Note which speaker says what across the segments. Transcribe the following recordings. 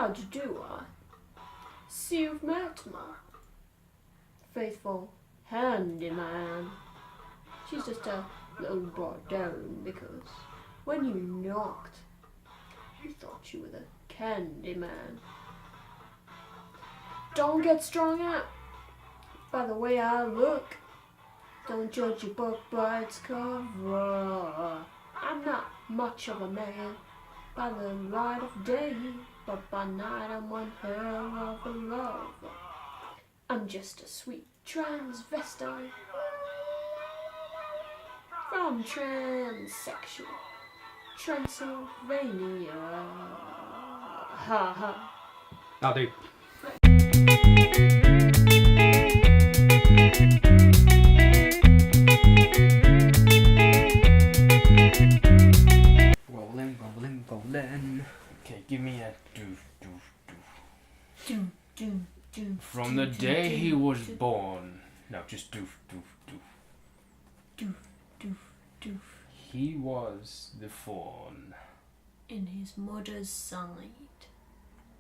Speaker 1: How do I? See you've met my faithful handyman. She's just a little brought down because when you knocked, you thought you were the candy man. Don't get strung out by the way I look. Don't judge a book by its cover. I'm not much of a man by the light of day, but by night I'm one hell of a lover. I'm just a sweet transvestite from transsexual Transylvania. Ha ha.
Speaker 2: That'll do. Rolling, rolling, rolling. Okay, give me a doof. From the day he was born. No, just doof. He was the fawn.
Speaker 1: In his mother's side.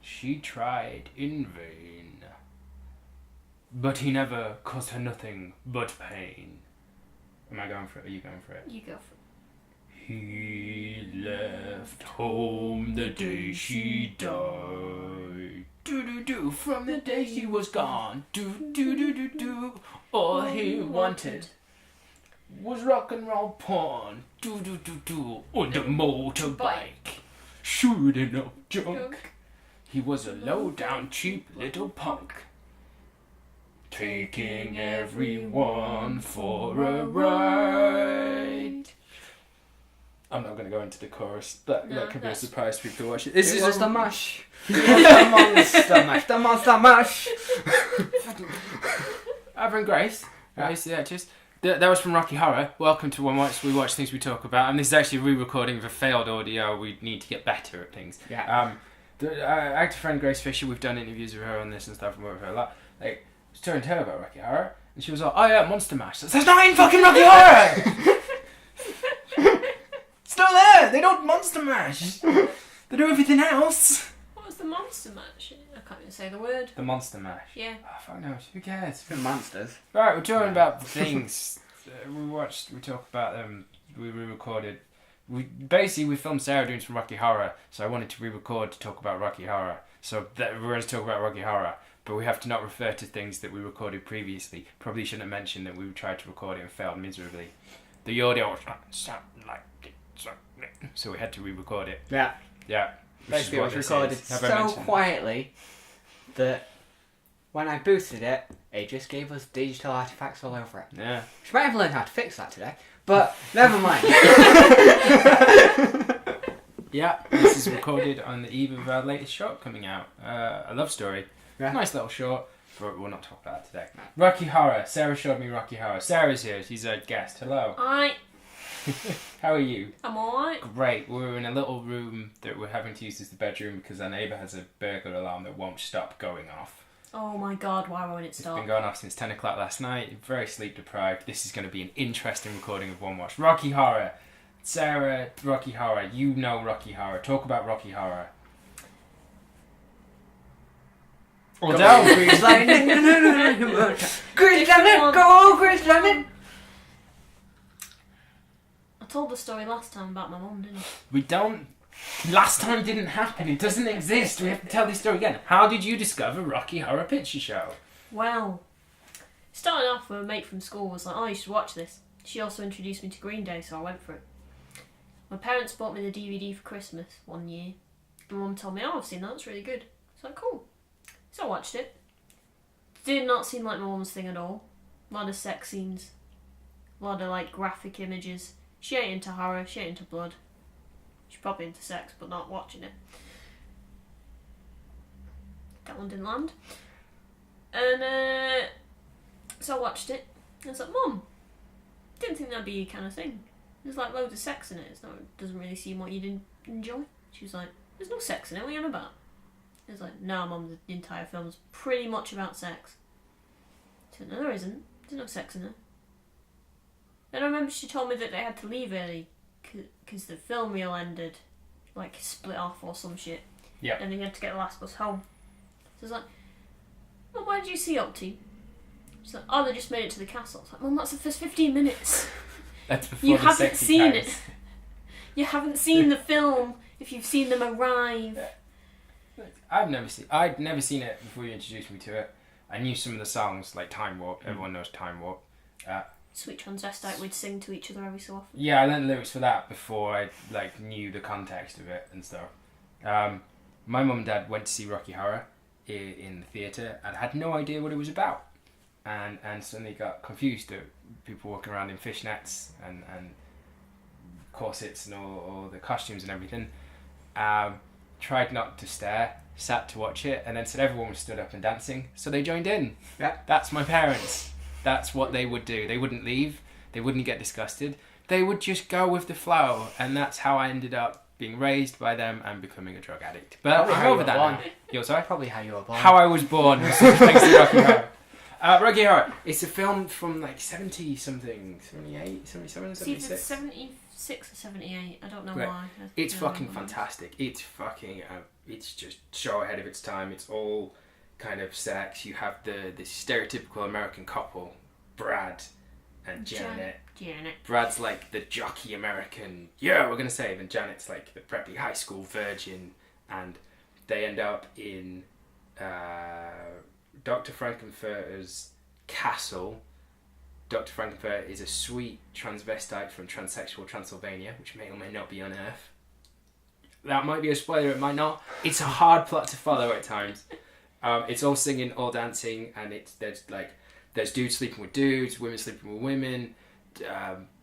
Speaker 2: She tried in vain. But he never caused her nothing but pain. Am I going for it? Are you going for it?
Speaker 1: You go for it.
Speaker 2: He left home the day she died. Do from the day he was gone. Do. All he wanted was rock and roll porn. Do on the motorbike. Shooting up junk. He was a low down cheap little punk. Taking everyone for a ride. I'm not going to go into the chorus. That could be a surprise for people to watch it.
Speaker 3: This is just a mash. The monster mash.
Speaker 2: Avon Grace. Grace, the actress. That was from Rocky Horror. Welcome to One Watch. We watch things we talk about. And this is actually a re-recording of a failed audio. We need to get better at things.
Speaker 3: Yeah.
Speaker 2: Actor friend Grace Fisher, we've done interviews with her on this and stuff and worked with her a lot. Like, I was talking to her about Rocky Horror. And she was like, oh yeah, Monster Mash. That's not in fucking Rocky Horror! It's not there! They don't Monster Mash! They do everything else!
Speaker 1: What was the monster match? I can't even say the word.
Speaker 2: The Monster Mash.
Speaker 1: Yeah.
Speaker 2: Oh, fuck knows. Who cares?
Speaker 3: The monsters.
Speaker 2: Right, we're talking about things. We talk about them. We re-recorded. We filmed Sarah doing some Rocky Horror, so I wanted to re-record to talk about Rocky Horror. So we're going to talk about Rocky Horror, but we have to not refer to things that we recorded previously. Probably shouldn't have mentioned that we tried to record it and failed miserably. The audio was not sound like it, so we had to re-record it.
Speaker 3: Yeah.
Speaker 2: Yeah.
Speaker 3: Basically, it was recorded so quietly that when I boosted it, it just gave us digital artifacts all over it.
Speaker 2: Yeah.
Speaker 3: She might have learned how to fix that today, but never mind.
Speaker 2: Yeah, this is recorded on the eve of our latest short coming out. A love story.
Speaker 3: Yeah.
Speaker 2: Nice little short, but we'll not talk about that today. Rocky Horror. Sarah showed me Rocky Horror. Sarah's here. She's a guest. Hello.
Speaker 1: Hi.
Speaker 2: How are you?
Speaker 1: I'm alright.
Speaker 2: Great. We're in a little room that we're having to use as the bedroom because our neighbour has a burglar alarm that won't stop going off.
Speaker 1: Oh my god, why won't it
Speaker 2: It's
Speaker 1: stop?
Speaker 2: been going off since 10 o'clock last night. Very sleep deprived. This is going to be an interesting recording of One Watch. Rocky Horror. Sarah, Rocky Horror. You know Rocky Horror. Talk about Rocky Horror. Or down.
Speaker 3: Grease lightning. Grease lightning. Go, Grease lightning.
Speaker 1: I told the story last time about my mum, didn't I?
Speaker 2: We don't... Last time didn't happen. It doesn't exist. We have to tell this story again. How did you discover Rocky Horror Picture Show?
Speaker 1: Well, starting off with a mate from school was like, oh, you should watch this. She also introduced me to Green Day, so I went for it. My parents bought me the DVD for Christmas one year. My mum told me, oh, I've seen that, it's really good. So like, cool. So I watched it. Did not seem like my mum's thing at all. A lot of sex scenes. A lot of like graphic images. She ain't into horror, she ain't into blood. She's probably into sex, but not watching it. That one didn't land. And so I watched it. And I was like, Mum, didn't think that'd be your kind of thing. There's like loads of sex in it. It doesn't really seem what you didn't enjoy. She was like, there's no sex in it, what are you on about? I was like, no, Mum, the entire film's pretty much about sex. She said, no, there isn't. There's no sex in it. Then I remember she told me that they had to leave early because the film reel ended, like split off or some shit.
Speaker 2: Yeah.
Speaker 1: And then you had to get the last bus home. So it's like, well, where did you see up to? She's like, oh, they just made it to the castle. It's like, Mum, that's the first 15 minutes.
Speaker 2: That's before
Speaker 1: You
Speaker 2: the
Speaker 1: haven't
Speaker 2: sexy
Speaker 1: seen
Speaker 2: times.
Speaker 1: it. You haven't seen the film if you've seen them arrive.
Speaker 2: I'd never seen it before you introduced me to it. I knew some of the songs, like Time Warp. Everyone knows Time Warp.
Speaker 1: Sweet Transvestite, we'd sing to each other every so often.
Speaker 2: Yeah, I learned the lyrics for that before I knew the context of it and stuff. My mum and dad went to see Rocky Horror in the theatre and had no idea what it was about, and suddenly got confused at people walking around in fishnets and corsets and all the costumes and everything. Tried not to stare, sat to watch it, and then said everyone was stood up and dancing, so they joined in.
Speaker 3: Yeah.
Speaker 2: That's my parents. That's what they would do. They wouldn't leave. They wouldn't get disgusted. They would just go with the flow, and that's how I ended up being raised by them and becoming a drug addict. But
Speaker 3: Probably
Speaker 2: I'm
Speaker 3: how you
Speaker 2: over
Speaker 3: were
Speaker 2: that
Speaker 3: born.
Speaker 2: now. You're sorry?
Speaker 3: Probably how you were born.
Speaker 2: How I was born was thanks to Rocky Horror. Rocky Horror. It's a film from like 70 something, 78, 77,
Speaker 1: It's either
Speaker 2: 76.
Speaker 1: 76 or 78. I don't know
Speaker 2: Right.
Speaker 1: why.
Speaker 2: It's
Speaker 1: I
Speaker 2: fucking
Speaker 1: don't know.
Speaker 2: fantastic. It's fucking, it's just so ahead of its time. It's all kind of sex. You have the stereotypical American couple, Brad and Janet.
Speaker 1: Janet.
Speaker 2: Brad's like the jockey American, yeah, we're gonna save, and Janet's like the preppy high school virgin, and they end up in Dr. Frankenfurter's castle. Dr. Frankenfurter is a sweet transvestite from transsexual Transylvania, which may or may not be on Earth. That might be a spoiler, it might not. It's a hard plot to follow at times. It's all singing, all dancing, and there's dudes sleeping with dudes, women sleeping with women,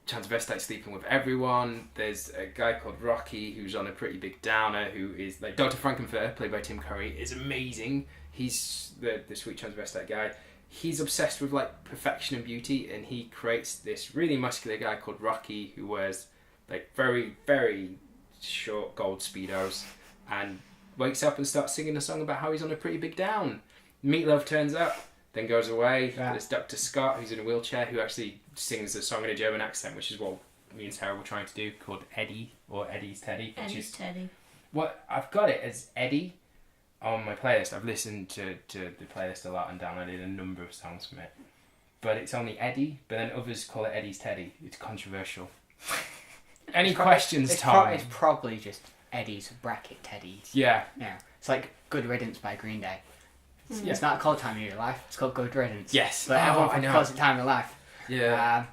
Speaker 2: transvestites sleeping with everyone. There's a guy called Rocky who's on a pretty big downer, who is like Dr. Frankenfurter, played by Tim Curry, is amazing. He's the sweet transvestite guy. He's obsessed with like perfection and beauty, and he creates this really muscular guy called Rocky who wears like very, very short gold speedos and wakes up and starts singing a song about how he's on a pretty big down. Meatloaf turns up, then goes away.
Speaker 3: Yeah.
Speaker 2: There's Dr. Scott, who's in a wheelchair, who actually sings a song in a German accent, which is what me and Sarah were trying to do, called Eddie, or Eddie's Teddy. Which
Speaker 1: Eddie's
Speaker 2: is
Speaker 1: Teddy.
Speaker 2: what I've got it as Eddie on my playlist. I've listened to the playlist a lot and downloaded a number of songs from it. But it's only Eddie, but then others call it Eddie's Teddy. It's controversial. Any questions, Tom?
Speaker 3: It's probably just Eddie's bracket Teddy's.
Speaker 2: Yeah.
Speaker 3: Yeah. It's like Good Riddance by Green Day.
Speaker 2: Yeah.
Speaker 3: It's not called Time of Your Life, it's called Good Riddance.
Speaker 2: Yes.
Speaker 3: But
Speaker 2: Oh,
Speaker 3: everyone
Speaker 2: I know.
Speaker 3: calls it Time of Life.
Speaker 2: Yeah.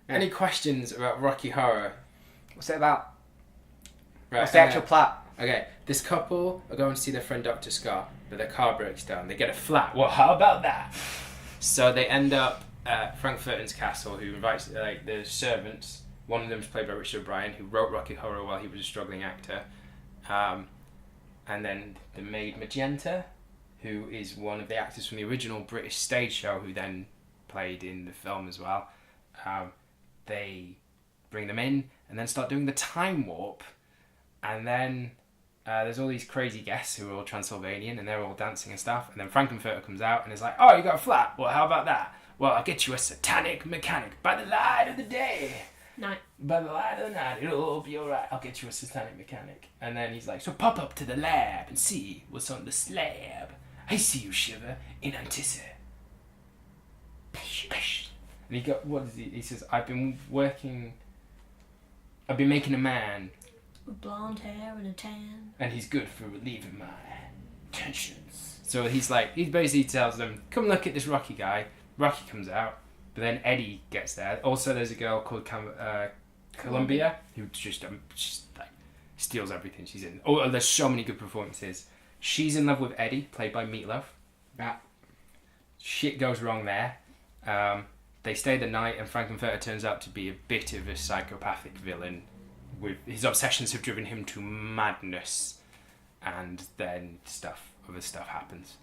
Speaker 3: Yeah.
Speaker 2: Any questions about Rocky Horror?
Speaker 3: What's it about?
Speaker 2: Right.
Speaker 3: What's the actual plot?
Speaker 2: Okay, this couple are going to see their friend Dr. Scott, but their car breaks down. They get a flat. Well, how about that? So they end up at Frankfurter's castle, who invites like the servants. One of them is played by Richard O'Brien, who wrote Rocky Horror while he was a struggling actor. And then the maid Magenta, who is one of the actors from the original British stage show, who then played in the film as well. They bring them in and then start doing the time warp. And then there's all these crazy guests who are all Transylvanian, and they're all dancing and stuff. And then Frankenfurter comes out and is like, oh, you got a flat? Well, how about that? Well, I'll get you a satanic mechanic by the light of the day.
Speaker 1: Night.
Speaker 2: By the light of the night, it'll all be alright. I'll get you a satanic mechanic. And then he's like, so pop up to the lab and see what's on the slab. I see you shiver in anticipation. And he got, what is he? He says, I've been making a man,
Speaker 1: With blonde hair and a tan.
Speaker 2: and he's good for relieving my tensions. So he basically tells them, come look at this Rocky guy. Rocky comes out, but then Eddie gets there. Also, there's a girl called Columbia, who just like steals everything she's in. Oh, there's so many good performances. She's in love with Eddie, played by Meatloaf.
Speaker 3: Yeah.
Speaker 2: Shit goes wrong there. They stay the night, and Frankenfurter turns out to be a bit of a psychopathic villain. With his obsessions have driven him to madness, and then other stuff happens.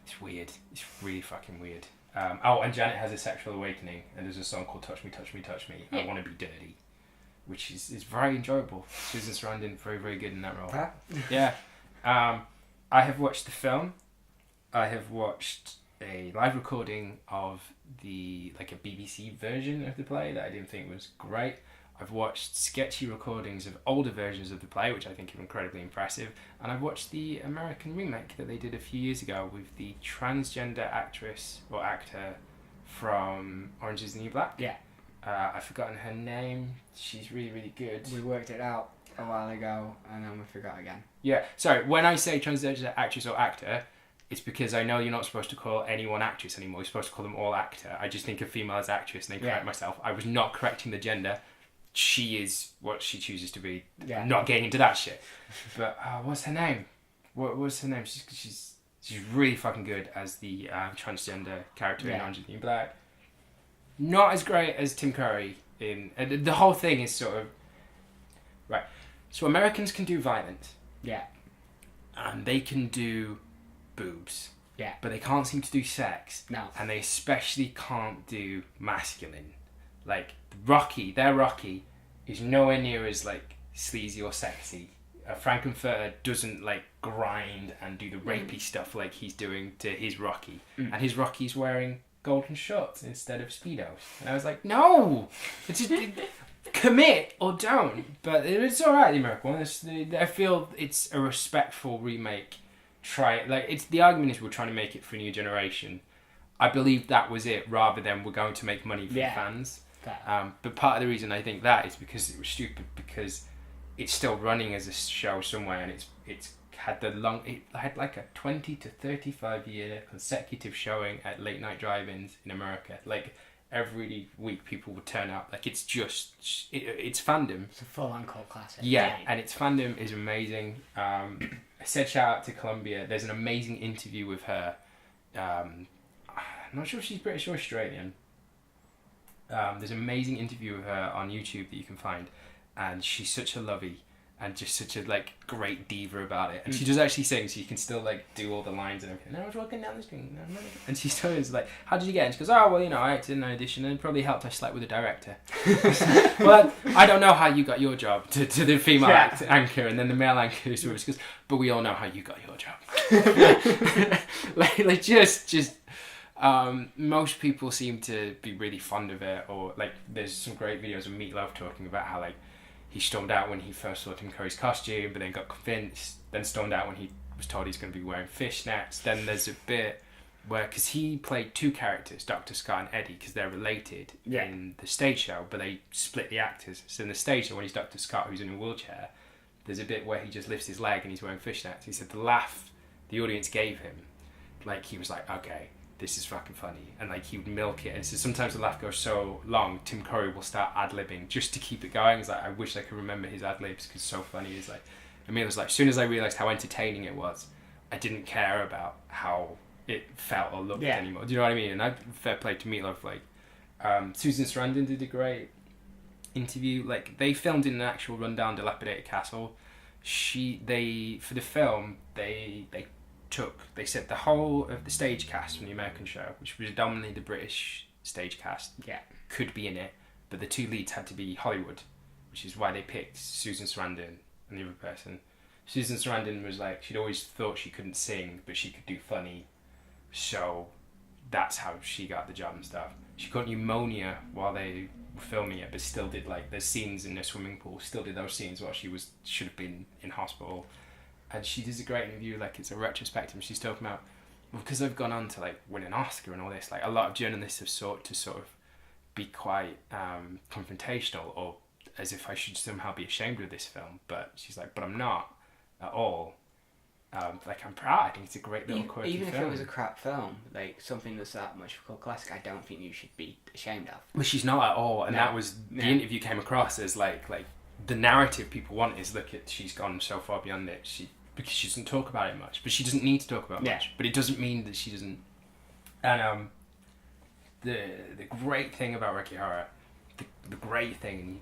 Speaker 2: It's weird. It's really fucking weird. And Janet has a sexual awakening, and there's a song called "Touch Me, Touch Me, Touch Me." I
Speaker 1: Yeah.
Speaker 2: want to be dirty, which is very enjoyable. Susan Sarandon, very, very good in that role.
Speaker 3: Huh?
Speaker 2: Yeah. I have watched the film. I have watched a live recording of a BBC version of the play that I didn't think was great. I've watched sketchy recordings of older versions of the play, which I think are incredibly impressive, and I've watched the American remake that they did a few years ago with the transgender actress or actor from Orange is the New Black.
Speaker 3: Yeah.
Speaker 2: I've forgotten her name. She's really, really good.
Speaker 3: We worked it out a while ago, and then we forgot again.
Speaker 2: Yeah, sorry, when I say transgender actress or actor, it's because I know you're not supposed to call anyone actress anymore. You're supposed to call them all actor. I just think of female as actress and then correct myself. I was not correcting the gender. She is what she chooses to be.
Speaker 3: Yeah.
Speaker 2: I'm not getting into that shit. But what's her name? What's her name? She's really fucking good as the transgender character in Orange is the New Black. Not as great as Tim Curry in... the whole thing is sort of... Right. So Americans can do violence.
Speaker 3: Yeah.
Speaker 2: And they can do boobs.
Speaker 3: Yeah.
Speaker 2: But they can't seem to do sex.
Speaker 3: No.
Speaker 2: And they especially can't do masculine. Like, their Rocky is nowhere near as, like, sleazy or sexy. Frankenfurter doesn't, like, grind and do the rapey stuff like he's doing to his Rocky. And his Rocky's wearing golden shorts instead of Speedos. And I was like, no! Commit or don't. But it's alright, the American one. I feel it's a respectful remake. The argument is we're trying to make it for a new generation. I believe that was it, rather than we're going to make money for the fans. But part of the reason I think that is because it was stupid, because it's still running as a show somewhere, and it had like a 20 to 35 year consecutive showing at late night drive-ins in America. Like every week people would turn up. Like it's fandom.
Speaker 3: It's a full-on cult classic.
Speaker 2: Yeah, and its fandom is amazing. I said shout out to Columbia. There's an amazing interview with her. I'm not sure if she's British or Australian. There's an amazing interview with her on YouTube that you can find, and she's such a lovey and just such a like great diva about it. And she does actually sing, so you can still like do all the lines and everything. And I was walking down the street, and she's always like, "How did you get?" And she goes, "Oh well, I acted in an audition, and it probably helped I slept with the director." Well, I don't know how you got your job to the female anchor, and then the male anchor who's with us goes, "But we all know how you got your job." like just. Most people seem to be really fond of it, or like there's some great videos of Meatloaf talking about how like he stormed out when he first saw Tim Curry's costume, but then got convinced, then stormed out when he was told he's going to be wearing fishnets. Then there's a bit where, because he played two characters, Dr. Scott and Eddie, because they're related in the stage show, but they split the actors. So in the stage show, when he's Dr. Scott, who's in a wheelchair, there's a bit where he just lifts his leg and he's wearing fishnets. He said the laugh the audience gave him, like he was like, okay, this is fucking funny, and like he would milk it. And so sometimes the laugh goes so long, Tim Curry will start ad-libbing just to keep it going. It's like, I wish I could remember his ad-libs because it's so funny. It's like, I mean, it was like, as soon as I realised how entertaining it was, I didn't care about how it felt or looked anymore. Do you know what I mean? And I fair play to Meatloaf. Like Susan Sarandon did a great interview. Like they filmed in an actual rundown, dilapidated castle. For the film they said the whole of the stage cast from the American show, which was predominantly the British stage cast, could be in it, but the two leads had to be Hollywood, which is why they picked Susan Sarandon and the other person. Susan Sarandon was like, she'd always thought she couldn't sing, but she could do funny, so that's how she got the job and stuff. She got pneumonia while they were filming it, but still did like the scenes in the swimming pool, still did those scenes while she should have been in hospital. And she does a great interview, like it's a retrospective, and she's talking about, well, because I've gone on to like win an Oscar and all this, like a lot of journalists have sought to sort of be quite confrontational, or as if I should somehow be ashamed of this film. But she's like, but I'm not at all. Like I'm proud. I think it's a great little quirky film.
Speaker 3: Even if it was a crap film, like something that's that much of a cult classic, I don't think you should be ashamed of.
Speaker 2: Well, she's not at all, and that was the interview came across as like the narrative people want is, look at, she's gone so far beyond it. Because she doesn't talk about it much, but she doesn't need to talk about it much. But it doesn't mean that she doesn't. And the great thing about Rocky Horror, the great thing,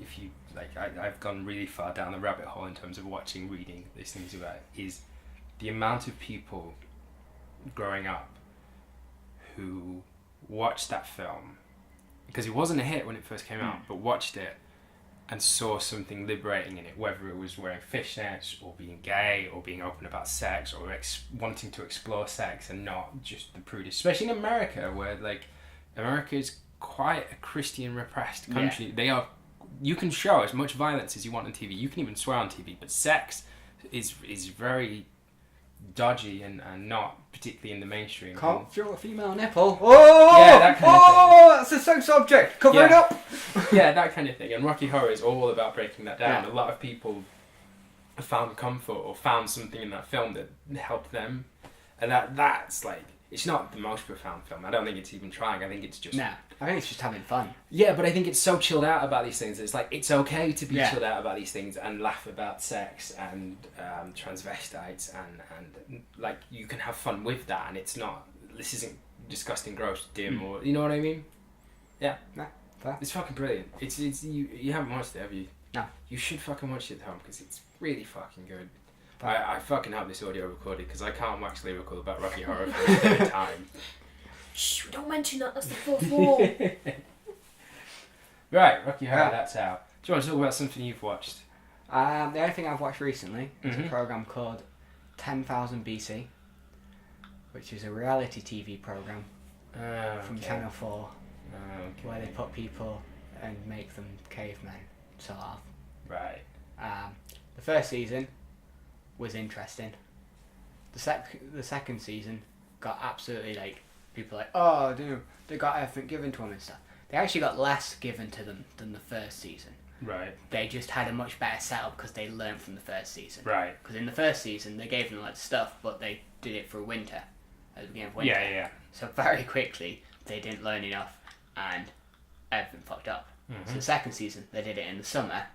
Speaker 2: if you like, I've gone really far down the rabbit hole in terms of watching, reading these things about it, is the amount of people growing up who watched that film, because it wasn't a hit when it first came out, but watched it and saw something liberating in it, whether it was wearing fishnets or being gay or being open about sex or wanting to explore sex and not just the prudish, especially in America, where like America is quite a Christian repressed country. you can show as much violence as you want on TV. You can even swear on TV, but sex is very dodgy and not particularly in the mainstream.
Speaker 3: Can't feel a female nipple. Oh,
Speaker 2: yeah, that kind of
Speaker 3: thing. That's a sex object. Cover it up.
Speaker 2: Yeah, that kind of thing. And Rocky Horror is all about breaking that down.
Speaker 3: Yeah.
Speaker 2: A lot of people found comfort or found something in that film that helped them, and that's like, it's not the most profound film. I don't think it's even trying. I think it's just
Speaker 3: I think it's just having fun.
Speaker 2: Yeah, but I think it's so chilled out about these things. It's like, it's okay to be
Speaker 3: Yeah.
Speaker 2: chilled out about these things and laugh about sex and transvestites and like, you can have fun with that, and it's not, this isn't disgusting, gross, dim, or, you know what I mean? Yeah.
Speaker 3: Nah, fair.
Speaker 2: It's fucking brilliant. It's you haven't watched it, have you?
Speaker 3: No.
Speaker 2: You should fucking watch it at home, because it's really fucking good. I fucking have this audio recorded because I can't wax lyrical about Rocky Horror for the third time.
Speaker 1: Shh, don't mention that. That's the fourth wall.
Speaker 2: Right, Rocky Horror,
Speaker 3: Yeah.
Speaker 2: that's out. Do you want to talk about something you've watched?
Speaker 3: The only thing I've watched recently is
Speaker 2: Mhm.
Speaker 3: a program called 10,000 BC, which is a reality TV program from Channel 4, where they put people and make them cavemen, sort of.
Speaker 2: Right.
Speaker 3: The first season was interesting. The second season got absolutely, like, people like, oh, dude, they got everything given to them and stuff. They actually got less given to them than the first season.
Speaker 2: Right.
Speaker 3: They just had a much better setup because they learned from the first season.
Speaker 2: Right.
Speaker 3: Because in the first season, they gave them like stuff, but they did it for winter, at the beginning of winter.
Speaker 2: Yeah.
Speaker 3: So very quickly, they didn't learn enough, and everything fucked up.
Speaker 2: Mhm.
Speaker 3: So the second season, they did it in the summer,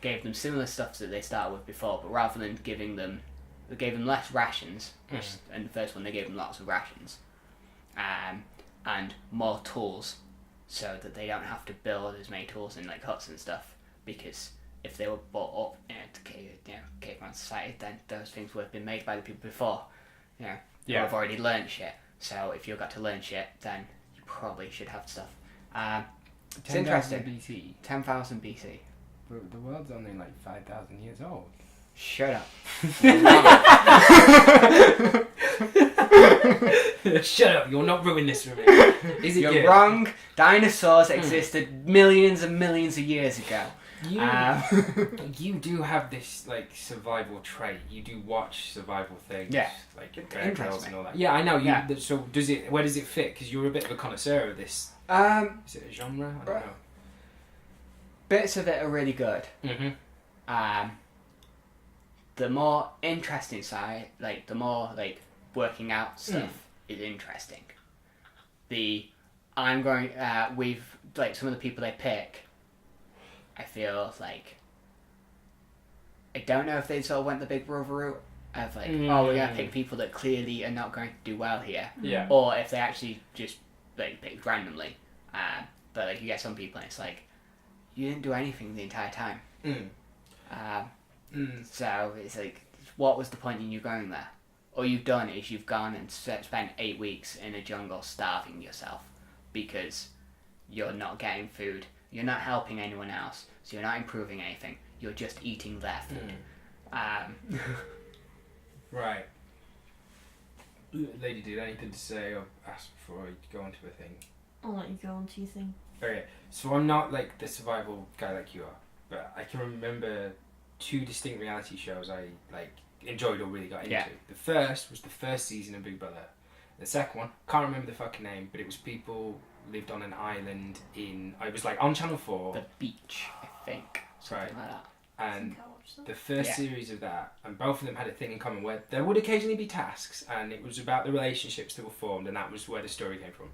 Speaker 3: gave them similar stuff that they started with before, but rather than giving them, they gave them less rations. And the first one, they gave them lots of rations, and more tools, so that they don't have to build as many tools in like huts and stuff. Because if they were brought up in a caveman society, then those things would have been made by the people before. Who have already learned shit. So if you got to learn shit, then you probably should have stuff. It's interesting.
Speaker 2: BC.
Speaker 3: 10,000 BC.
Speaker 2: The world's only like 5,000 years old.
Speaker 3: Shut up.
Speaker 2: Shut up! You'll not ruin this for me. Is it
Speaker 3: You're
Speaker 2: good?
Speaker 3: wrong. Dinosaurs existed millions and millions of years ago.
Speaker 2: You do have this like survival trait. You do watch survival things.
Speaker 3: Yeah.
Speaker 2: Like
Speaker 3: It
Speaker 2: Bear
Speaker 3: interests
Speaker 2: Grylls
Speaker 3: me.
Speaker 2: and all that. Yeah, I know.
Speaker 3: Yeah.
Speaker 2: So where does it fit? Because you're a bit of a connoisseur of this. Is it a genre? I don't know.
Speaker 3: Bits of it are really good.
Speaker 2: Mm-hmm.
Speaker 3: The more interesting side, like the more like working out stuff is interesting. We've like some of the people they pick, I feel like, I don't know if they sort of went the Big Brother route of like, oh, we're gonna pick people that clearly are not going to do well here,
Speaker 2: Yeah.
Speaker 3: or if they actually just like picked randomly. But like you get some people and it's like, you didn't do anything the entire time. So it's like, what was the point in you going there? All you've done is you've gone and spent 8 weeks in a jungle starving yourself because you're not getting food, you're not helping anyone else, so you're not improving anything, you're just eating their food.
Speaker 2: Right. Lady, did anything to say or ask before I go on to a thing?
Speaker 1: I'll let you go on to your thing.
Speaker 2: Okay, so I'm not like the survival guy like you are, but I can remember 2 distinct reality shows I like enjoyed or really got into.
Speaker 3: Yeah.
Speaker 2: The first was the first season of Big Brother. The second one, can't remember the fucking name, but it was people lived on an island in, it was like on Channel 4.
Speaker 3: The beach, I think. Something like that.
Speaker 1: I
Speaker 2: And
Speaker 1: think I watched that.
Speaker 2: the first
Speaker 3: Yeah.
Speaker 2: series of that, and both of them had a thing in common where there would occasionally be tasks, and it was about the relationships that were formed, and that was where the story came from.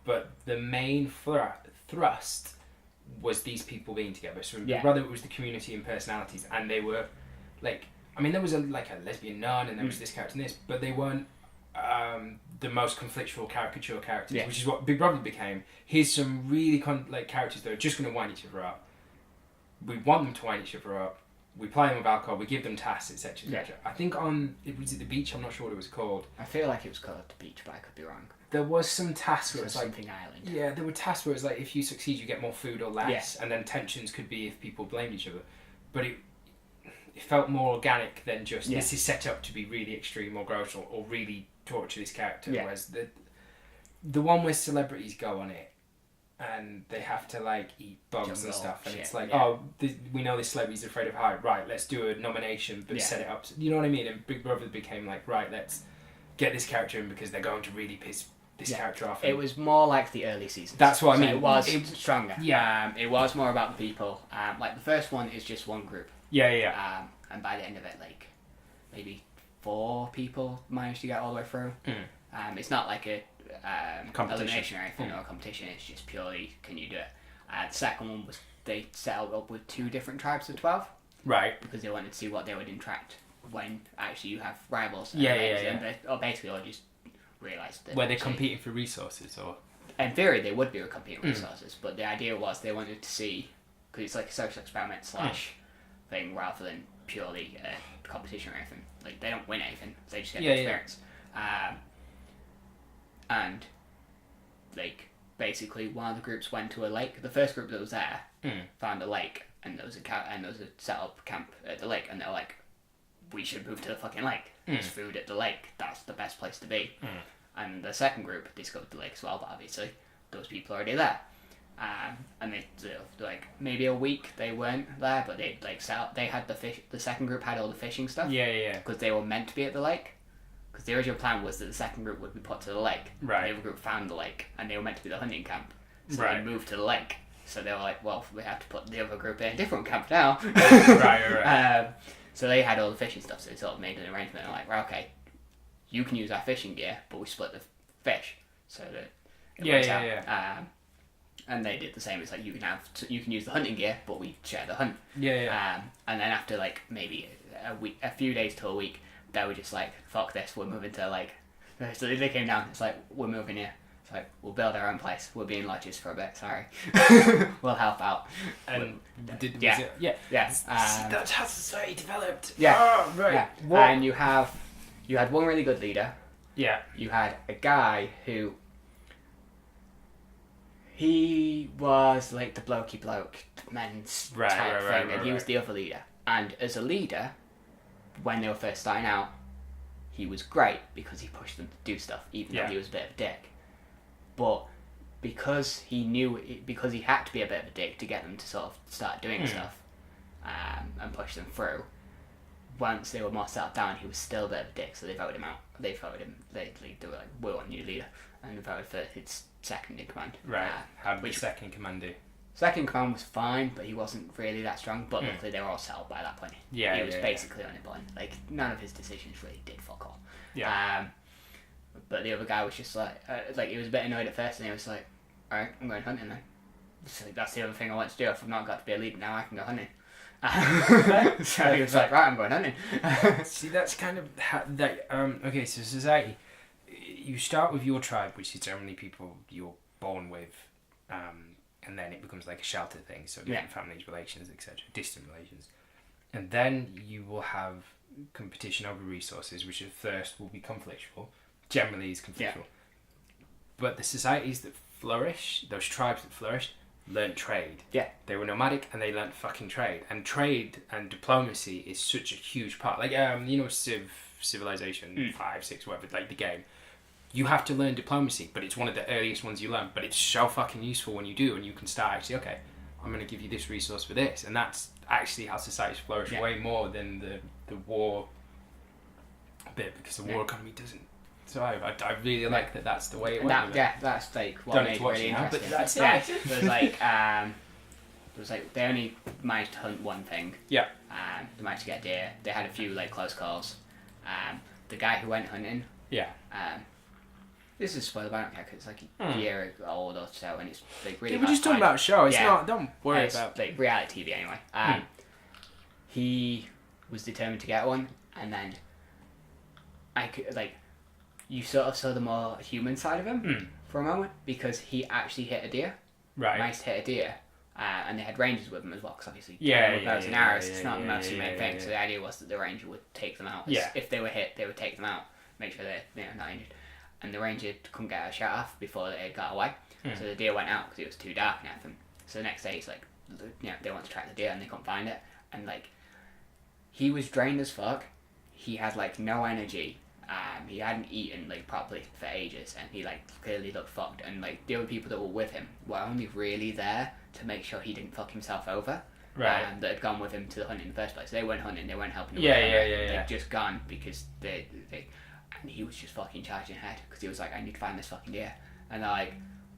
Speaker 2: But the main thrust was these people being together. So in Big Brother, it was the community and personalities, and they were like, I mean, there was a lesbian nun, and there was this character and this, but they weren't the most conflictual caricature characters, which is what Big Brother became. Here's some really characters that are just going to wind each other up. We want them to wind each other up. We play them with alcohol. We give them tasks, etc., etc. I think was it the beach? I'm not sure what it was called.
Speaker 3: I feel like it was called The Beach, but I could be wrong.
Speaker 2: There was some tasks where it's like
Speaker 3: something island.
Speaker 2: Yeah, there were tasks where it's like if you succeed, you get more food or less, and then tensions could be if people blamed each other. But it felt more organic than just this is set up to be really extreme or gross or really torture this character. Whereas the one where celebrities go on it and they have to like eat bugs and
Speaker 3: Jungle
Speaker 2: stuff, and
Speaker 3: shit,
Speaker 2: it's like,
Speaker 3: yeah.
Speaker 2: oh, we know this celebrity's afraid of height, right? Let's do a nomination, but
Speaker 3: Yeah.
Speaker 2: set it up. You know what I mean? And Big Brother became like, right, let's get this character in because they're going to really piss this
Speaker 3: Yeah.
Speaker 2: character off.
Speaker 3: It was more like the early seasons.
Speaker 2: That's what I
Speaker 3: So
Speaker 2: mean.
Speaker 3: it was
Speaker 2: It-
Speaker 3: stronger.
Speaker 2: yeah.
Speaker 3: It was more about the people. Like the first one is just one group.
Speaker 2: yeah.
Speaker 3: And by the end of it, like maybe 4 people managed to get all the way through. It's not like a
Speaker 2: Competition.
Speaker 3: elimination or anything or a competition. It's just purely can you do it. The second one was they set up with 2 different tribes of 12
Speaker 2: Right.
Speaker 3: because they wanted to see what they would interact when actually you have rivals.
Speaker 2: Yeah,
Speaker 3: and
Speaker 2: yeah.
Speaker 3: Or basically, or just realised that
Speaker 2: Were they
Speaker 3: actually-
Speaker 2: competing for resources or?
Speaker 3: in theory, they would be competing resources, but the idea was they wanted to see, because it's like a social experiment / thing rather than purely a competition or anything. Like, they don't win anything, they just get the
Speaker 2: Yeah,
Speaker 3: experience. And, like, basically, one of the groups went to a lake. The first group that was there found a lake, and there was a set up camp at the lake, and they were like, we should move to the fucking lake. There's food at the lake. That's the best place to be. And the second group discovered the lake as well, but obviously those people are already there. And they like maybe a week they weren't there, but they like set up. They had the fish. The second group had all the fishing stuff.
Speaker 2: Yeah.
Speaker 3: Because they were meant to be at the lake. Because the original plan was that the second group would be put to the lake.
Speaker 2: Right.
Speaker 3: The other group found the lake, and they were meant to be the hunting camp. So
Speaker 2: Right.
Speaker 3: they moved to the lake. So they were like, well, we have to put the other group in a different camp now.
Speaker 2: right.
Speaker 3: So they had all the fishing stuff, so they sort of made an arrangement. Like, right, okay, you can use our fishing gear, but we split the fish so that it works out.
Speaker 2: Yeah.
Speaker 3: And they did the same. It's like you can use the hunting gear, but we share the hunt.
Speaker 2: Yeah.
Speaker 3: And then after like maybe a few days to a week, they were just like, fuck this, we're moving to like. So they came down. It's like we're moving here. It's like we'll build our own place. We'll be in lodges for a bit. Sorry, we'll help out.
Speaker 2: And
Speaker 3: yeah.
Speaker 2: was it? Yeah.
Speaker 3: Yeah.
Speaker 2: That's how society developed.
Speaker 3: Yeah.
Speaker 2: Oh, right.
Speaker 3: Yeah.
Speaker 2: What?
Speaker 3: And you had one really good leader.
Speaker 2: Yeah.
Speaker 3: You had a guy who he was like the blokey bloke men's
Speaker 2: Right,
Speaker 3: type
Speaker 2: right,
Speaker 3: thing,
Speaker 2: right,
Speaker 3: and
Speaker 2: right,
Speaker 3: he was
Speaker 2: right.
Speaker 3: the other leader. And as a leader, when they were first starting out, he was great because he pushed them to do stuff, even
Speaker 2: Yeah.
Speaker 3: though he was a bit of a dick. But because he had to be a bit of a dick to get them to sort of start doing stuff and push them through. Once they were more settled down, he was still a bit of a dick, so they voted him out. They were like, we want a new leader, and they voted for his second in command.
Speaker 2: Right. How did
Speaker 3: which-
Speaker 2: the second command do?
Speaker 3: Second in command was fine, but he wasn't really that strong. But luckily, they were all settled by that point.
Speaker 2: Yeah,
Speaker 3: he was
Speaker 2: yeah,
Speaker 3: basically on a button. Like none of his decisions really did fuck all.
Speaker 2: Yeah.
Speaker 3: But the other guy was just like he was a bit annoyed at first, and he was like, "All right, I'm going hunting then." So that's the other thing I want to do. If I've not got to be a leader now, I can go hunting. So he was like, "Right, I'm going hunting."
Speaker 2: See, that's kind of okay. So society, you start with your tribe, which is generally people you're born with, and then it becomes like a shelter thing. So different families, relations, etc., distant relations, and then you will have competition over resources, which at first will be conflictual. Generally, is conflictual. But the societies that flourish, those tribes that flourished, learned trade.
Speaker 3: Yeah.
Speaker 2: They were nomadic and they learned fucking trade. And trade and diplomacy is such a huge part. Like, Civilization 5, 6, whatever, like the game. You have to learn diplomacy, but it's one of the earliest ones you learn. But it's so fucking useful when you do, and you can start actually, okay, I'm going to give you this resource for this. And that's actually how societies flourish way more than the war bit, because the war economy doesn't survive. I really like that that's the way it went.
Speaker 3: That's like what
Speaker 2: Don't
Speaker 3: made
Speaker 2: need
Speaker 3: it
Speaker 2: to watch
Speaker 3: really
Speaker 2: it now, but
Speaker 3: interesting.
Speaker 2: that's
Speaker 3: It was like they only managed to hunt one thing.
Speaker 2: Yeah.
Speaker 3: They managed to get deer. They had a few like close calls. The guy who went hunting.
Speaker 2: Yeah.
Speaker 3: This is a spoiler, but I don't care 'cause it's like a year old or so, and it's like really.
Speaker 2: We're just talking about a show. It's
Speaker 3: Yeah.
Speaker 2: not. Don't worry
Speaker 3: It's
Speaker 2: about.
Speaker 3: like reality TV anyway. He was determined to get one, and then I could like. You sort of saw the more human side of him for a moment because he actually hit a deer.
Speaker 2: Right.
Speaker 3: Managed to hit a deer, and they had rangers with them as well. Because obviously,
Speaker 2: Yeah,
Speaker 3: bows and
Speaker 2: yeah,
Speaker 3: arrows.
Speaker 2: yeah,
Speaker 3: It's not the
Speaker 2: yeah,
Speaker 3: most
Speaker 2: yeah,
Speaker 3: main
Speaker 2: yeah,
Speaker 3: thing.
Speaker 2: yeah.
Speaker 3: So the idea was that the ranger would take them out.
Speaker 2: Yeah.
Speaker 3: If they were hit, they would take them out, make sure they're not injured. And the ranger couldn't get a shot off before they got away. So the deer went out because it was too dark and everything. So the next day, he's like, they want to track the deer and they couldn't find it. And like, he was drained as fuck. He had like no energy, He hadn't eaten like properly for ages, and he like clearly looked fucked. And like the other people that were with him were only really there to make sure he didn't fuck himself over.
Speaker 2: Right.
Speaker 3: That had gone with him to the hunt in the first place. They weren't hunting. They weren't helping him.
Speaker 2: Yeah,
Speaker 3: with
Speaker 2: yeah,
Speaker 3: it.
Speaker 2: yeah, yeah.
Speaker 3: They'd just gone because they and he was just fucking charging ahead because he was like, I need to find this fucking deer. And they're like,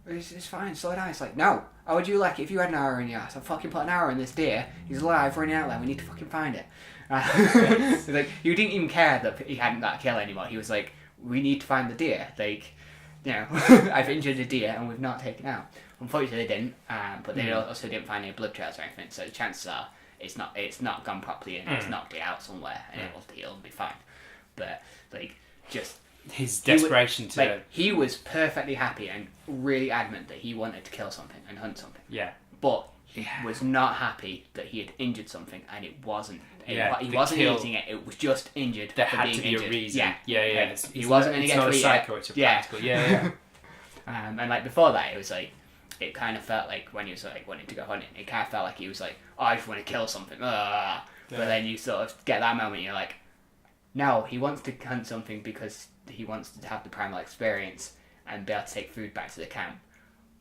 Speaker 3: it's fine, slow down. It's like, no. How would you like it if you had an arrow in your ass? I'd fucking put an arrow in this deer. He's alive, running out there. We need to fucking find it. It's like, he didn't even care that he hadn't got a kill anymore. He was like, we need to find the deer. Like, you know, I've injured a deer and we've not taken it out. Unfortunately, they didn't. But they also didn't find any blood trails or anything. So the chances are it's not gone properly and it's knocked it out somewhere and it will heal and be fine. But like, just
Speaker 2: his desperation
Speaker 3: he was perfectly happy and really adamant that he wanted to kill something and hunt something.
Speaker 2: Yeah.
Speaker 3: But he was not happy that he had injured something and it wasn't. He
Speaker 2: the
Speaker 3: wasn't
Speaker 2: kill-
Speaker 3: eating it. It was just injured.
Speaker 2: There
Speaker 3: for
Speaker 2: had
Speaker 3: being
Speaker 2: to be
Speaker 3: injured.
Speaker 2: a reason.
Speaker 3: Yeah.
Speaker 2: Yeah.
Speaker 3: Like, he wasn't going to
Speaker 2: it's
Speaker 3: get
Speaker 2: not
Speaker 3: to
Speaker 2: a
Speaker 3: eat
Speaker 2: psycho,
Speaker 3: it.
Speaker 2: it's a practical. Yeah.
Speaker 3: And like before that, it was like, it kind of felt like when he was like wanting to go hunting, it kind of felt like he was like, oh, I just want to kill something. But then you sort of get that moment, you're like, no, he wants to hunt something because he wants to have the primal experience and be able to take food back to the camp.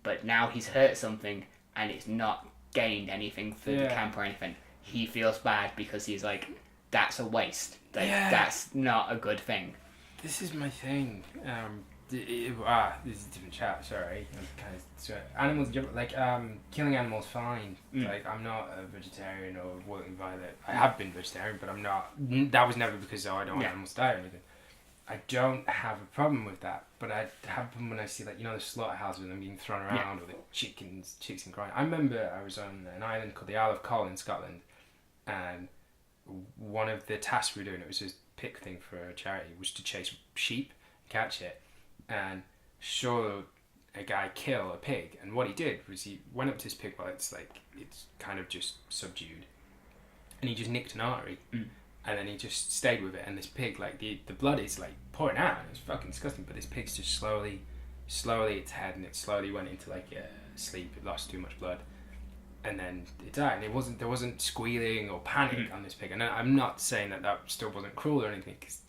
Speaker 3: But now he's hurt something and it's not gained anything for the camp or anything. He feels bad because he's like, that's a waste. Like, that's not a good thing.
Speaker 2: This is my thing. This is a different chat. Sorry, I'm kind of animals. Like killing animals, fine. Like I'm not a vegetarian or working by that. I have been vegetarian, but I'm not. That was never because I don't want animals to die or anything. I don't have a problem with that, but I have a problem when I see like the slaughterhouse with them being thrown around or the chicks and crying. I remember I was on an island called the Isle of Coll in Scotland, and one of the tasks we were doing, it was a pick thing for a charity, was to chase sheep, catch it, and show a guy kill a pig. And what he did was he went up to this pig while it's kind of just subdued, and he just nicked an artery, and then he just stayed with it. And this pig, like the blood is like pouring out, and it's fucking disgusting. But this pig's just slowly its head, and it slowly went into like sleep. It lost too much blood. And then it died. And there wasn't squealing or panic on this pig. And I'm not saying that still wasn't cruel or anything, because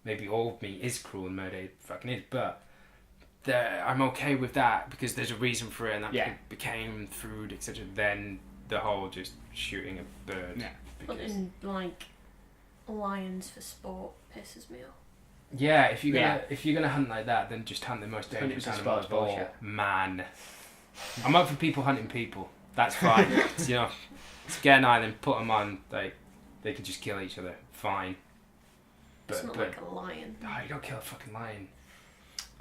Speaker 2: maybe all meat is cruel and murder fucking is. But I'm okay with that because there's a reason for it, and that pig became food, etc. Then the whole just shooting a bird.
Speaker 3: Yeah.
Speaker 1: Hunting like lions for sport pisses me off.
Speaker 2: Yeah, if you're gonna hunt like that, then just hunt the most dangerous
Speaker 3: Hunting for
Speaker 2: animal
Speaker 3: sport's
Speaker 2: of all.
Speaker 3: bullshit.
Speaker 2: Man, I'm up for people hunting people. That's fine. Get an island, put them on. Like they can just kill each other. Fine.
Speaker 1: It's not like a lion.
Speaker 2: No, you don't kill a fucking lion.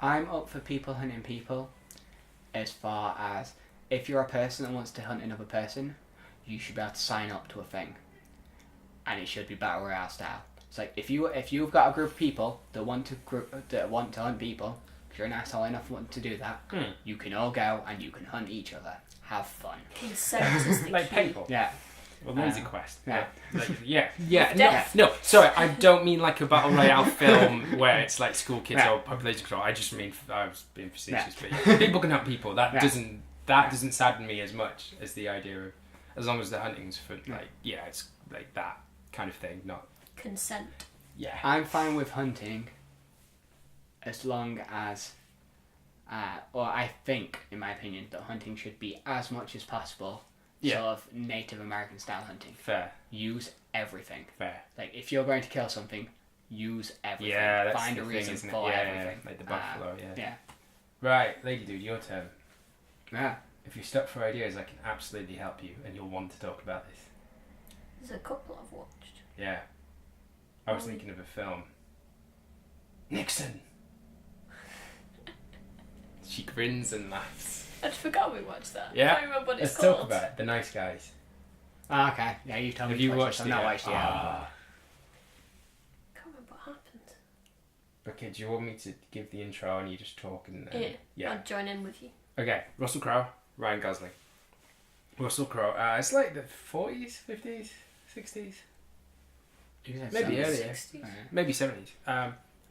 Speaker 3: I'm up for people hunting people as far as if you're a person that wants to hunt another person, you should be able to sign up to a thing. And it should be battle royale style. It's like if you've got a group of people that want to hunt people, if you're an asshole enough to do that, you can all go and you can hunt each other. Have fun.
Speaker 1: Consent is the
Speaker 2: Like
Speaker 1: key.
Speaker 2: paintball.
Speaker 3: Yeah.
Speaker 2: Well, Lazy Quest.
Speaker 3: Yeah.
Speaker 1: Death.
Speaker 2: No, sorry, I don't mean like a battle royale film where it's like school kids or population control. I just mean I was being facetious, but people can hunt people. That doesn't sadden me as much as the idea of, as long as the hunting's for it's like that kind of thing, not
Speaker 1: Consent.
Speaker 2: Yeah.
Speaker 3: I'm fine with hunting as long as or I think, in my opinion, that hunting should be as much as possible sort of Native American style hunting.
Speaker 2: Fair.
Speaker 3: Use everything.
Speaker 2: Fair.
Speaker 3: Like, if you're going to kill something, use everything.
Speaker 2: Yeah, that's
Speaker 3: Find
Speaker 2: the
Speaker 3: a
Speaker 2: thing,
Speaker 3: reason
Speaker 2: isn't it?
Speaker 3: for
Speaker 2: Yeah,
Speaker 3: everything.
Speaker 2: like the buffalo,
Speaker 3: Yeah.
Speaker 2: Right, Lady Dude, your turn.
Speaker 3: Yeah.
Speaker 2: If you're stuck for ideas, I can absolutely help you, and you'll want to talk about this.
Speaker 1: There's a couple I've watched.
Speaker 2: Yeah. I was thinking of a film. Nixon! She grins and laughs.
Speaker 1: I forgot we watched that.
Speaker 2: Yeah.
Speaker 1: I can't remember what it's
Speaker 2: Let's
Speaker 1: called.
Speaker 2: talk about it. The Nice Guys.
Speaker 3: Ah, okay. Yeah, you told me.
Speaker 2: Have you
Speaker 3: to watch
Speaker 2: watched
Speaker 3: this.
Speaker 2: it?
Speaker 3: I've not watched it yet.
Speaker 1: I can't remember what happened.
Speaker 2: Okay, do you want me to give the intro and you just talk and then...
Speaker 1: Yeah. I'll join in with you.
Speaker 2: Okay, Russell Crowe, Ryan Gosling. Russell Crowe, it's like the 40s, 50s, 60s? Maybe earlier.
Speaker 1: 60s.
Speaker 2: Maybe 70s.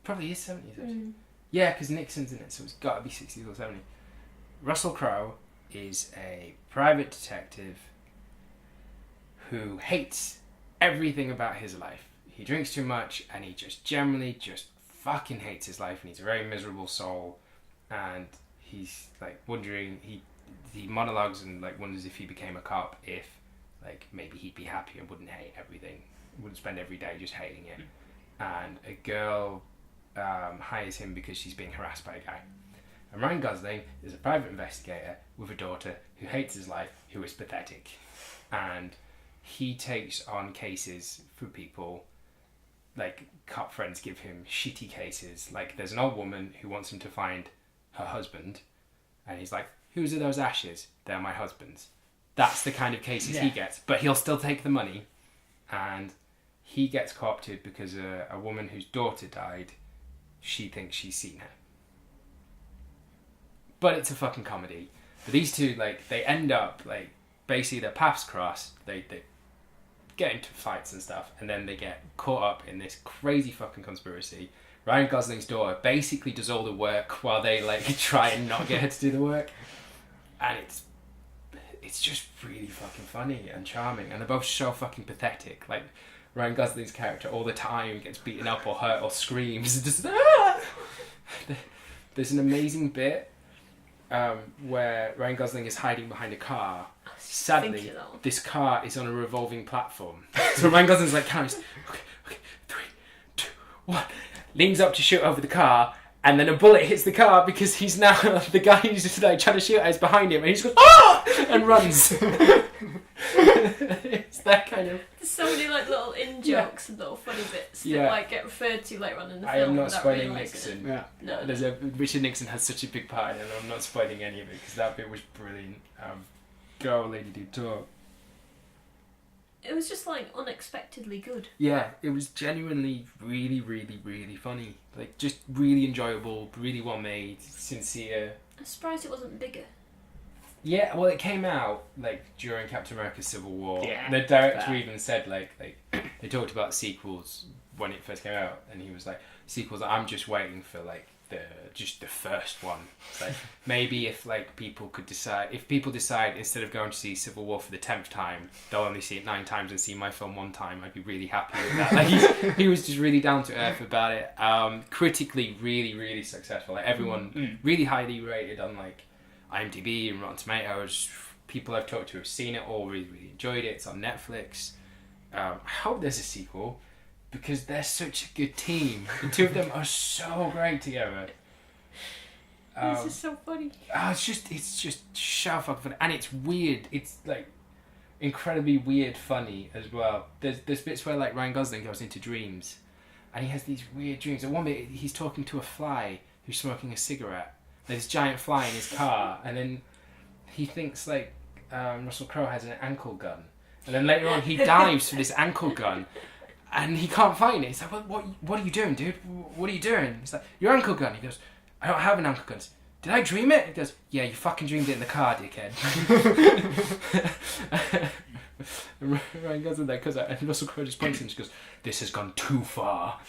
Speaker 2: Probably is 70s actually.
Speaker 1: Mm.
Speaker 2: Yeah, because Nixon's in it, so it's got to be 60s or 70s. Russell Crowe is a private detective who hates everything about his life. He drinks too much and he just generally just fucking hates his life, and he's a very miserable soul, and he's like wondering, he monologues and like wonders if he became a cop, if like maybe he'd be happy and wouldn't hate everything, wouldn't spend every day just hating it. And a girl hires him because she's being harassed by a guy. And Ryan Gosling is a private investigator with a daughter who hates his life, who is pathetic. And he takes on cases for people, like cop friends give him shitty cases. Like there's an old woman who wants him to find her husband, and he's like, whose are those ashes? They're my husband's. That's the kind of cases he gets. But he'll still take the money, and he gets co-opted because a woman whose daughter died, she thinks she's seen her. But it's a fucking comedy. But these two, like, they end up, like, basically their paths cross, they get into fights and stuff, and then they get caught up in this crazy fucking conspiracy. Ryan Gosling's daughter basically does all the work while they, like, try and not get her to do the work. And it's just really fucking funny and charming, and they're both so fucking pathetic. Like, Ryan Gosling's character all the time gets beaten up or hurt or screams. Just, ah! There's an amazing bit where Ryan Gosling is hiding behind a car. Sadly, this car is on a revolving platform. So Ryan Gosling's like, counts, okay, 3, 2, 1, leans up to shoot over the car, and then a bullet hits the car because he's now, the guy who's just like trying to shoot at is behind him, and he just goes, ah! And runs. It's that kind of...
Speaker 1: There's so many like little in-jokes and little funny bits that like get referred to later on in the film.
Speaker 2: I am not spoiling
Speaker 1: Nixon.
Speaker 2: Yeah. No. Richard Nixon has such a big part in it, and I'm not spoiling any of it because that bit was brilliant. Go, lady, do talk.
Speaker 1: It was just like unexpectedly good.
Speaker 2: Yeah, it was genuinely really, really, really funny. Like, just really enjoyable, really well made, sincere.
Speaker 1: I'm surprised it wasn't bigger.
Speaker 2: Yeah, well, it came out like during Captain America: Civil War.
Speaker 3: Yeah,
Speaker 2: the director even said like they talked about sequels when it first came out, and he was like, sequels, I'm just waiting for like the first one. It's like, maybe if like people decide instead of going to see Civil War for the 10th time, they'll only see it 9 times and see my film 1 time, I'd be really happy with that. Like he was just really down to earth about it. Critically really, really successful. Like everyone really highly rated on like IMDb and Rotten Tomatoes. People I've talked to have seen it all, really, really enjoyed it. It's on Netflix. I hope there's a sequel, because they're such a good team. The two of them are so great together.
Speaker 1: This is so funny.
Speaker 2: It's just so fucking funny, and it's weird. It's like incredibly weird funny as well. There's bits where like Ryan Gosling goes into dreams, and he has these weird dreams. At one bit, he's talking to a fly who's smoking a cigarette. There's this giant fly in his car, and then he thinks like Russell Crowe has an ankle gun, and then later on he dives for this ankle gun, and he can't find it. He's like, what are you doing, dude? What are you doing? He's like, your ankle gun. He goes, I don't have an ankle gun. Did I dream it? He goes, yeah, you fucking dreamed it in the car, dickhead. Ryan Gosling there, and Russell Crowe just points him and just goes, this has gone too far.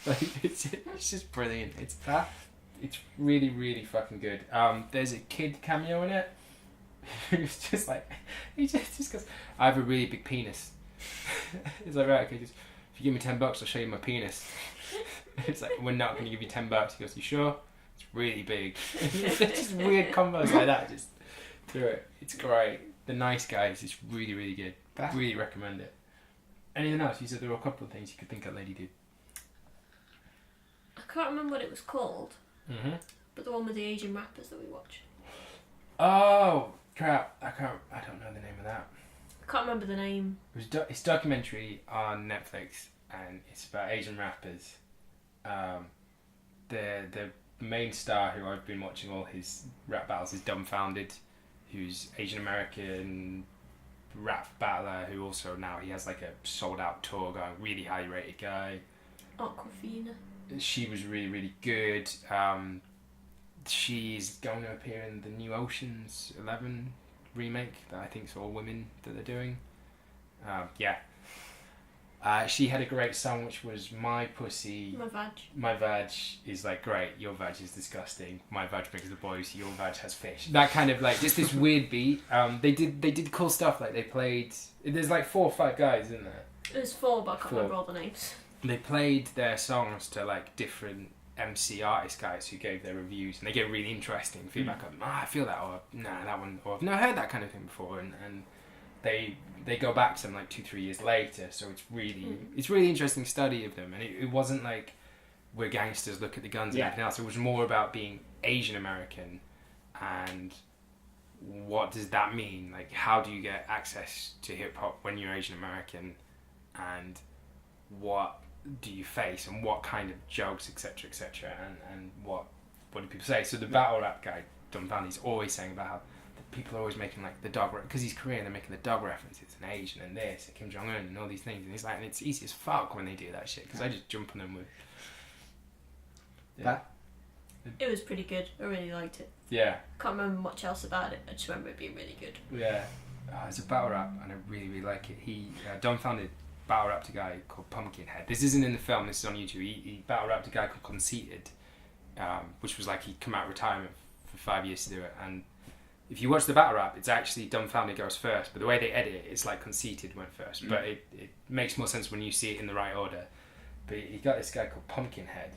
Speaker 2: Like, it's just brilliant. It's really, really fucking good. There's a kid cameo in it who's just like, he just goes, I have a really big penis. He's like, right, okay, just, if you give me $10, I'll show you my penis. It's like, we're not going to give you $10. He goes, you sure? It's really big. It's just weird combos like that, just through it. It's great. The Nice Guys is really, really good. Really recommend it. Anything else? You said there were a couple of things you could think of, lady did.
Speaker 1: I can't remember what it was called.
Speaker 2: Mm-hmm.
Speaker 1: But the one with the Asian rappers that we watched.
Speaker 2: Oh crap! I don't know the name of that.
Speaker 1: I can't remember the name.
Speaker 2: It's a documentary on Netflix, and it's about Asian rappers. The main star who I've been watching all his rap battles is Dumbfounded, who's Asian American rap battler who also now he has like a sold out tour going. Really highly rated guy.
Speaker 1: Aquafina.
Speaker 2: She was really, really good. She's going to appear in the new Ocean's 11 remake that I think is all women that they're doing. She had a great song which was My Pussy.
Speaker 1: My Vag.
Speaker 2: My Vag is like great. Your Vag is disgusting. My Vag brings the boys. Your Vag has fish. That kind of like just this weird beat. They did cool stuff. Like they played. There's like 4 or 5 guys in there.
Speaker 1: There's 4, but I can't remember all the names.
Speaker 2: they played their songs to like different MC artist guys who gave their reviews, and they get really interesting feedback. Like, I feel that, or nah, that one, or I've never heard that kind of thing before, and they go back to them like 2-3 years later. So it's really interesting study of them, and it wasn't like we're gangsters, look at the guns and everything else. It was more about being Asian American, and what does that mean? Like, how do you get access to hip hop when you're Asian American, and what do you face, and what kind of jokes, etc., etc., and what do people say? So the battle rap guy, Dumbfounded, always saying about how people are always making like the dog, because he's Korean, they're making the dog references and Asian and this and Kim Jong Un and all these things, and he's like, and it's easy as fuck when they do that shit, because I just jump on them with.
Speaker 3: Yeah.
Speaker 1: It was pretty good. I really liked it.
Speaker 2: Yeah.
Speaker 1: Can't remember much else about it. I just remember it being really good.
Speaker 2: Yeah. It's a battle rap, and I really, really like it. He Dumbfounded battle rapped a guy called Pumpkinhead. This isn't in the film, this is on YouTube. He battle rapped a guy called Conceited, which was like he'd come out of retirement for 5 years to do it. And if you watch the battle rap, it's actually Dumbfounded goes first, but the way they edit it, it's like Conceited went first. But it makes more sense when you see it in the right order. But he got this guy called Pumpkinhead,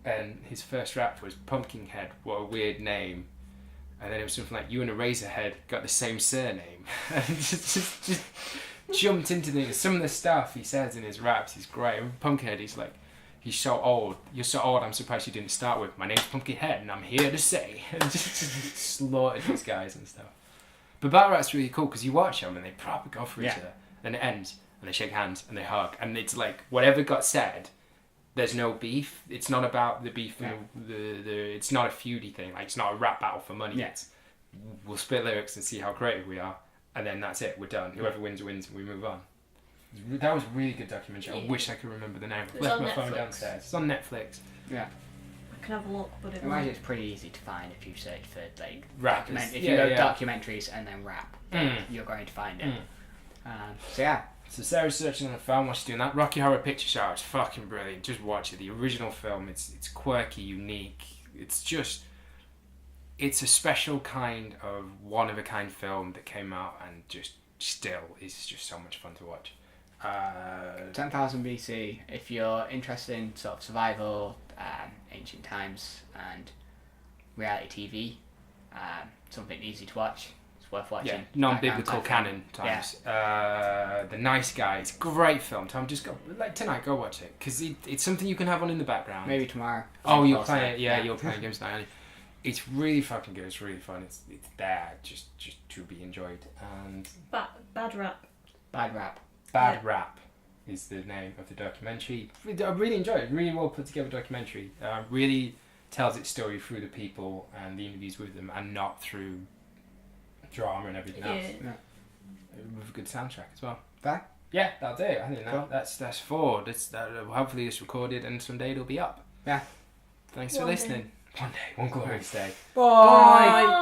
Speaker 2: and his first rap was Pumpkinhead, what a weird name. And then it was something like, you and a Razorhead got the same surname. And just jumped into some of the stuff he says in his raps is great. And Pumpkinhead, he's like, he's so old. You're so old, I'm surprised you didn't start with, my name's Pumpkinhead and I'm here to say. And just slaughtered these guys and stuff. But battle rap's really cool because you watch them and they probably go for each other. Then it ends and they shake hands and they hug. And it's like, whatever got said, there's no beef. It's not about the beef. It's not a feudy thing. Like, it's not a rap battle for money.
Speaker 3: Yeah.
Speaker 2: It's, we'll spit lyrics and see how creative we are. And then that's it. We're done. Whoever wins, wins. And we move on. That was a really good documentary. I wish I could remember the name. I left my phone downstairs. It's on Netflix.
Speaker 3: Yeah.
Speaker 1: I can have a look, but
Speaker 3: I imagine it's pretty easy to find if you search for like
Speaker 2: rap.
Speaker 3: If you go documentaries and then rap, you're going to find it. So yeah.
Speaker 2: So Sarah's searching on her phone while she's doing that. Rocky Horror Picture Show. It's fucking brilliant. Just watch it. The original film. It's quirky, unique. It's a special kind of one of a kind film that came out and just still is just so much fun to watch.
Speaker 3: 10,000 BC. If you're interested in sort of survival, ancient times, and reality TV, something easy to watch. It's worth watching.
Speaker 2: Yeah, non-biblical canon times.
Speaker 3: Yeah.
Speaker 2: The Nice Guys, great film. Tom, just go tonight. Go watch it because it's something you can have on in the background.
Speaker 3: Maybe tomorrow.
Speaker 2: Oh, you'll play it. Yeah, you're playing games tonight. It's really fucking good. It's really fun. It's there just to be enjoyed. And
Speaker 1: bad rap.
Speaker 3: Bad rap.
Speaker 2: Bad Rap is the name of the documentary. I really enjoyed it. Really well put together documentary. Really tells its story through the people and the interviews with them, and not through drama and everything else.
Speaker 3: Yeah.
Speaker 2: With a good soundtrack as well.
Speaker 3: That?
Speaker 2: Yeah, that's it. I think
Speaker 3: Cool.
Speaker 2: that's four. Hopefully it's recorded and someday it'll be up.
Speaker 3: Yeah.
Speaker 2: Thanks for listening. One day, one glorious day.
Speaker 3: Bye.